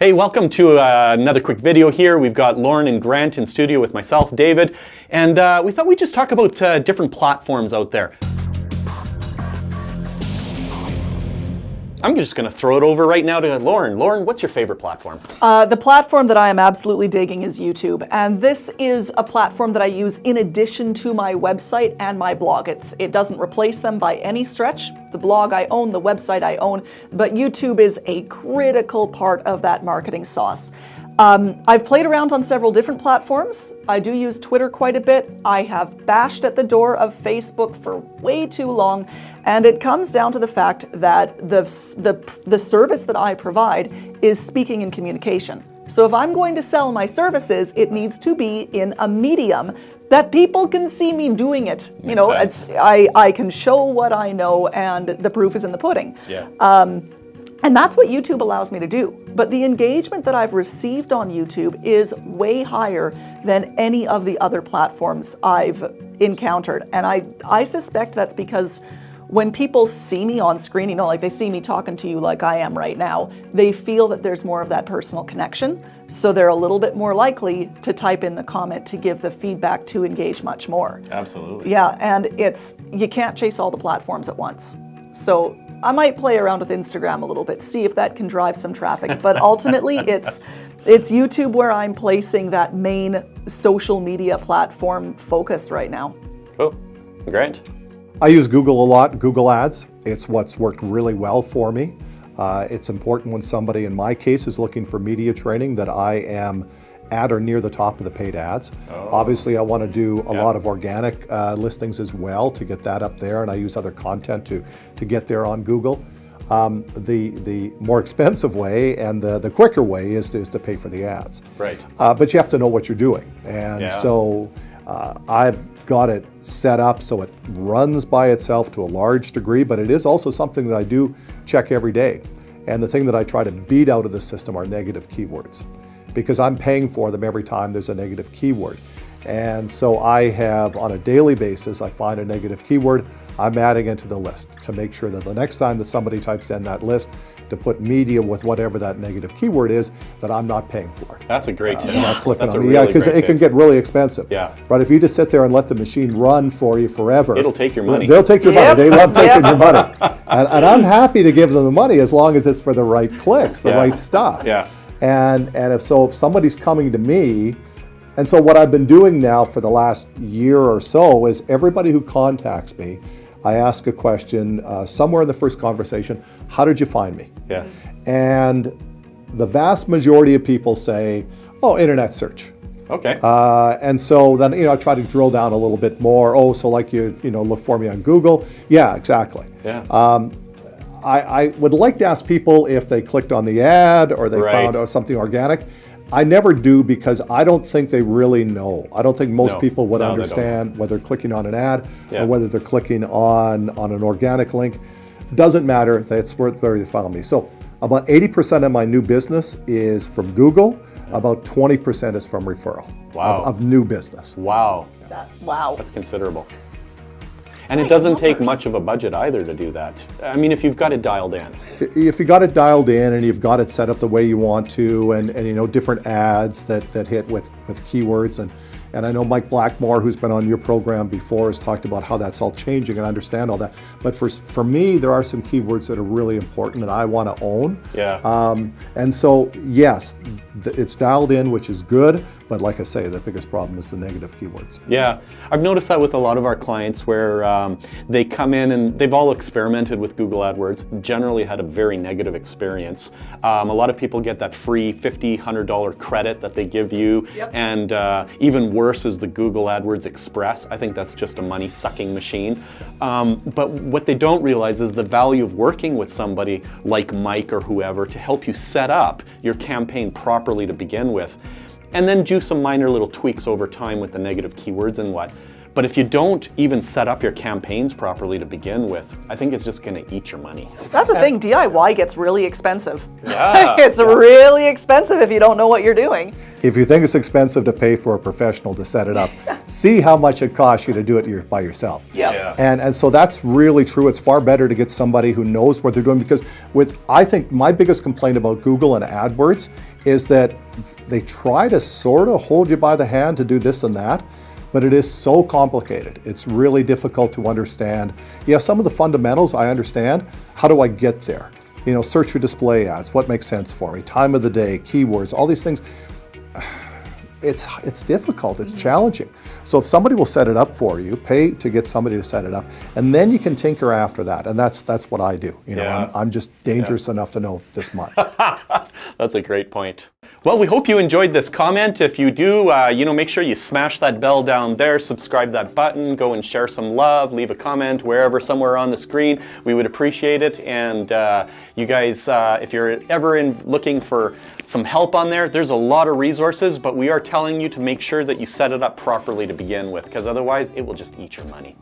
Hey, welcome to another quick video here. We've got Lauren and Grant in studio with myself, David, and we thought we'd just talk about different platforms out there. I'm just going to throw it over right now to Lauren. Lauren, what's your favorite platform? The platform that I am absolutely digging is YouTube, and this is a platform that I use in addition to my website and my blog. It doesn't replace them by any stretch. The blog I own, the website I own, but YouTube is a critical part of that marketing sauce. I've played around on several different platforms. I do use Twitter quite a bit. I have bashed at the door of Facebook for way too long, and it comes down to the fact that the service that I provide is speaking and communication. So if I'm going to sell my services, it needs to be in a medium that people can see me doing it. You know, I can show what I know, and the proof is in the pudding. Yeah. And that's what YouTube allows me to do. But the engagement that I've received on YouTube is way higher than any of the other platforms I've encountered. And I suspect that's because when people see me on screen, you know, like they see me talking to you like I am right now, they feel that there's more of that personal connection. So they're a little bit more likely to type in the comment to give the feedback to engage much more. Absolutely. Yeah, and you can't chase all the platforms at once. So I might play around with Instagram a little bit, see if that can drive some traffic, but ultimately it's YouTube where I'm placing that main social media platform focus right now. Cool. Grant? I use Google a lot, Google Ads. It's what's worked really well for me. It's important when somebody, in my case, is looking for media training that I am at or near the top of the paid ads. Oh. Obviously, I want to do a lot of organic listings as well to get that up there, and I use other content to get there on Google. The more expensive way and the quicker way is to pay for the ads. Right. But you have to know what you're doing, and so I've got it set up so it runs by itself to a large degree, but it is also something that I do check every day. And the thing that I try to beat out of the system are negative keywords, because I'm paying for them every time there's a negative keyword. And so I have, on a daily basis, I find a negative keyword, I'm adding it to the list to make sure that the next time that somebody types in that list to put media with whatever that negative keyword is, that I'm not paying for it. That's a great tip. Not clicking That's on a it. really Because great it can tip. get really expensive. Yeah. But if you just sit there and let the machine run for you forever, It'll take your money. They'll take your money. They love taking your money. Yep. And I'm happy to give them the money as long as it's for the right clicks, the right stuff. Yeah. And if somebody's coming to me, and so what I've been doing now for the last year or so is everybody who contacts me, I ask a question somewhere in the first conversation, how did you find me? Yeah. And the vast majority of people say, oh, internet search. Okay. And so then, I try to drill down a little bit more. Oh, so like you look for me on Google. Yeah, exactly. Yeah. I would like to ask people if they clicked on the ad or they found something organic. I never do, because I don't think they really know. I don't think most people would understand whether they're clicking on an ad or whether they're clicking on an organic link. Doesn't matter. That's where they found me. So about 80% of my new business is from Google. About 20% is from referral of new business. Wow. Wow. That's considerable. And it doesn't take much of a budget either to do that. I mean, if you've got it dialed in. If you got it dialed in and you've got it set up the way you want to, and different ads that hit with keywords, and I know Mike Blackmore, who's been on your program before, has talked about how that's all changing, and I understand all that. But for me, there are some keywords that are really important that I want to own. Yeah. And so, yes, it's dialed in, which is good. But like I say, the biggest problem is the negative keywords. Yeah, I've noticed that with a lot of our clients where they come in and they've all experimented with Google AdWords, generally had a very negative experience. A lot of people get that free $50, $100 credit that they give you, and even worse is the Google AdWords Express. I think that's just a money-sucking machine. But what they don't realize is the value of working with somebody like Mike or whoever to help you set up your campaign properly to begin with. And then do some minor little tweaks over time with the negative keywords and what. But if you don't even set up your campaigns properly to begin with, I think it's just going to eat your money. That's the thing, DIY gets really expensive. Yeah. It's really expensive if you don't know what you're doing. If you think it's expensive to pay for a professional to set it up, see how much it costs you to do it by yourself. Yeah. And so that's really true. It's far better to get somebody who knows what they're doing, because I think my biggest complaint about Google and AdWords is that they try to sort of hold you by the hand to do this and that, but it is so complicated. It's really difficult to understand. Yeah, some of the fundamentals I understand. How do I get there? You know, search for display ads, what makes sense for me? Time of the day, keywords, all these things. It's difficult, it's challenging. So if somebody will set it up for you, pay to get somebody to set it up, and then you can tinker after that. And that's what I do. You know, I'm just dangerous enough to know this much. That's a great point. Well, we hope you enjoyed this comment. If you do, make sure you smash that bell down there, subscribe that button, go and share some love, leave a comment wherever, somewhere on the screen. We would appreciate it. And you guys, if you're ever looking for some help on there, there's a lot of resources, but we are telling you to make sure that you set it up properly to begin with, because otherwise it will just eat your money.